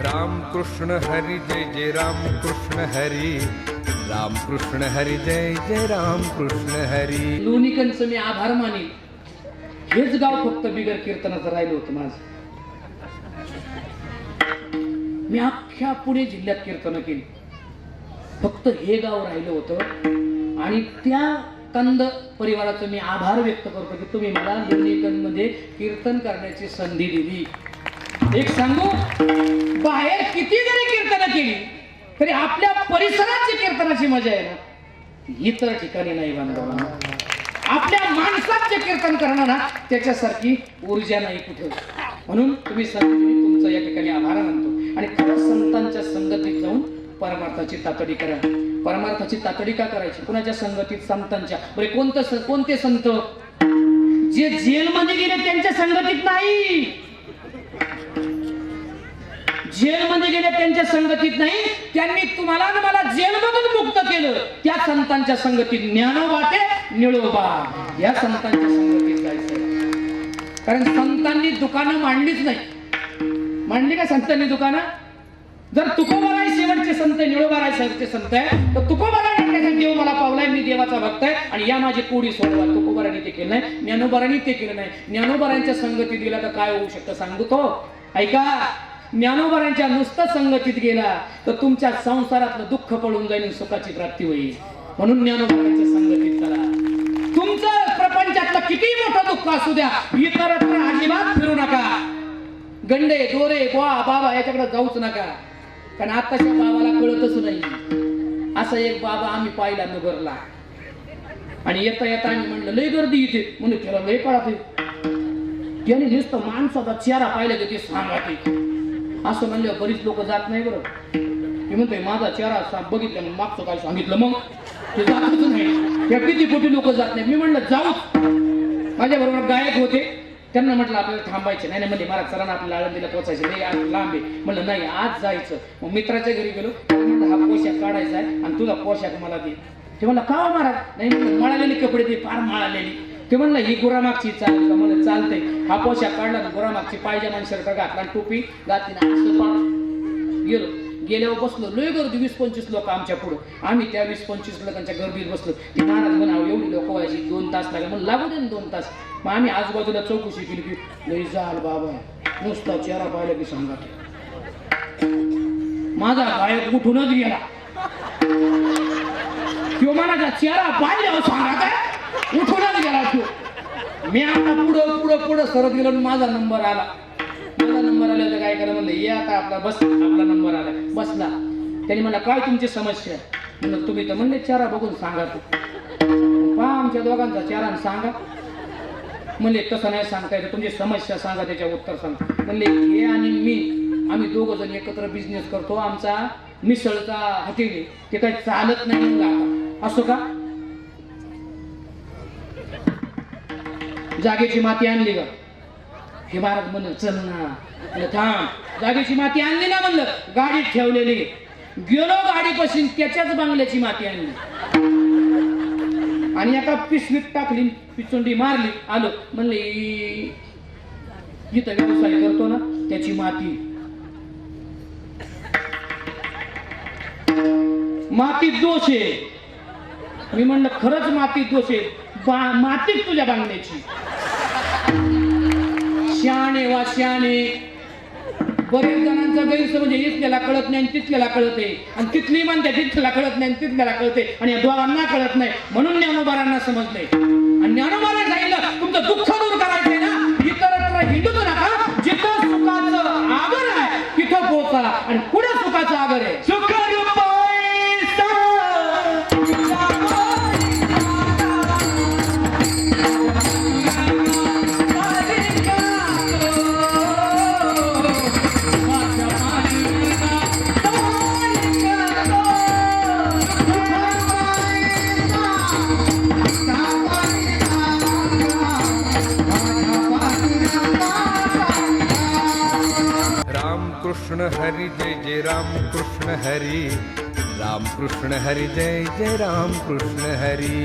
राम कृष्ण हरी जय जय राम कृष्ण हरी, राम कृष्ण हरी जय जय राम कृष्ण हरी. लोणीकरांचं मी आभार मानेन. हेच गाव फक्त बिगर कीर्तनाचं राहिलं होतं माझं. मी अख्ख्या पुणे जिल्ह्यात कीर्तन केली, फक्त हे गाव राहिलं होतं. आणि त्या कंद परिवाराचं मी आभार व्यक्त करतो की तुम्ही मला लोणीकरमध्ये कीर्तन करण्याची संधी दिली. एक सांगू, बाहेर किती जरी कीर्तन केली तरी आपल्या परिसराची कीर्तनाची मजा आहे ना, इतर ठिकाणी नाही बांधव. आपल्या माणसाचे कीर्तन करणं ना, त्याच्यासारखी ऊर्जा नाही कुठे. म्हणून तुम्ही तुमचं या ठिकाणी आभार मानतो. आणि खरंच संतांच्या संगतीत जाऊन परमार्थाची तातडी करा. परमार्थाची तातडी का करायची? कुणाच्या संगतीत? संतांच्या. बरे कोणते संत? जे जेलमध्ये गेले त्यांच्या संगतीत नाही, जेलमध्ये गेले त्यांच्या संगतीत नाही, त्यांनी तुम्हाला आणि मला जेलमधून मुक्त केलं त्या संतांच्या संगतीत. ज्ञानोबा ते निळोबा या संतांच्या संगतीत जायचं. कारण संतांनी दुकानं मांडलीच नाही. मांडली का संतांनी दुकानं? जर तुकोबाराय शेवटचे संत, निळोबाराय शेवटचे संत आहे, तर तुकोबाराय देव मला पावलाय, मी देवाचा भक्त आहे आणि या माझी कोडी सोडवा. तुकोबारांनी ते केलं नाही, ज्ञानोबारांनी ते केलं नाही. ज्ञानोबारांच्या संगतीत गेला तर काय होऊ शकतं सांगू तो? ऐका, ज्ञानोबारांच्या नुसतं संगतीत गेला तर तुमच्या संसारातलं दुःख पळून जाईल, सुखाची प्राप्ती होईल. म्हणून ज्ञानोबारांच्या संगतीत करा. तुमचं प्रपंचातलं किती मोठं दुःख असू द्या, इतरत्र अजिबात फिरू नका. गंडे दोरे बुवा बाबा याच्याकडे जाऊच नका. कारण आताच्या बाबाला कळतच नाही. असा एक बाबा आम्ही पाहिला नगरला, आणि येता येता आम्ही म्हणलं लय गर्दी इथे, म्हणून त्याला लय कळते. त्याने नुसतं माणसाचा चेहरा पाहिला की ते सांगते. असं म्हणलं बरीच लोक जात नाही. बरं मी म्हणतोय माझा चेहरा बघितलं, मग मागचं काय सांगितलं, मग ते जातच नाही. त्या किती कोटी लोक जात नाही. मी म्हणलं जाऊच. माझ्या बरोबर गायक होते, त्यांना म्हटलं आपल्याला थांबायचे नाही. म्हणजे मला चला आपल्याला आळंदीला पोचायचं नाही, आज लांब आहे. म्हणलं नाही आज जायचं. मग मित्राच्या घरी गेलो, म्हणलं हा पोशाख काढायचा आहे आणि तुझा पोशाख मला दे. ते म्हणलं का महाराज? नाही म्हणलं मळालेले कपडे दे, फार मळालेली. ते म्हणलं ही गुरामागची चाल का? म्हणलं चालतंय. हा पोशाख काढला, गुरामागची पायजमा शर्ट घातला, टोपी घातली, गेलो. गेल्यावर बसलो, लय गर्दी, 20-25 लोक आमच्या पुढं. आम्ही त्या 20-25 लोकांच्या गर्दीत बसलो. ते महाराज म्हणावं एवढी लोक व्हायची, 2 तास लागले. म्हणून लागू दे ना 2 तास. मग आम्ही आजूबाजूला चौकशी केली की लय झाल बाबा, नुसता चेहरा पाहिला की सांगा. माझा गायक उठूनच गेला. तो माझा चेहरा पाहिल्यावर सांगा काय, उठूनच गेला तो. मी आता पुढं सरत गेलो. माझा नंबर आला. माझा नंबर आला तर काय करा म्हणलं, ये आता आपला बस, आपला नंबर आला. बसला. त्यांनी मला काय तुमची समस्या? म्हणलं तुम्ही तर म्हणले चेहरा बघून सांगा. तू पहा आमच्या दोघांचा चेहरा सांगा. म्हणले तसं नाही सांगता येतं, तुमची समस्या सांगा, त्याच्या उत्तर सांगा. म्हणले हे आणि मी आम्ही दोघं जण एकत्र बिझनेस करतो. आमचा मिसळचा हॉटेल आहे, ते काही चालत नाही. म्हणलं असो का? जागेची माती आणली का? हे महाराज म्हणलं चल ना. थांब, जागेची माती आणली ना? म्हणलं गाडीत ठेवलेली. गेलो गाडीपासून त्याच्याच बांगल्याची माती आणली आणि एका पिशवीत टाकली, पिचुंडी मारली. आलो. म्हणले जिथं व्यवसाय करतो ना त्याची माती. मातीत दोष आहे. मी म्हणलं खरंच मातीत दोष आहे. मातीत तुझ्या बांगल्याची. शहाणे वा शहाणे. बरेच जणांचा गैरसमज इथल्याला कळत नाही आणि तिथल्याला कळते, आणि तिथली म्हणते तिथल्याला कळत नाही आणि तिथल्याला कळते, आणि या दोघांना कळत नाही. म्हणून ज्ञानोबारांना समजले. आणि ज्ञानोबारांना सांगितलं तुमचं दुःख दूर करायचंय ना, इतरत्र हिंडूच नका. जिथं सुखाचं आगर आहे तिथं पोचा. आणि पुढे सुखाचं आगर आहे. सुख कृष्ण हरी जय जय राम कृष्ण हरी, राम कृष्ण हरी जय जय राम कृष्ण हरी.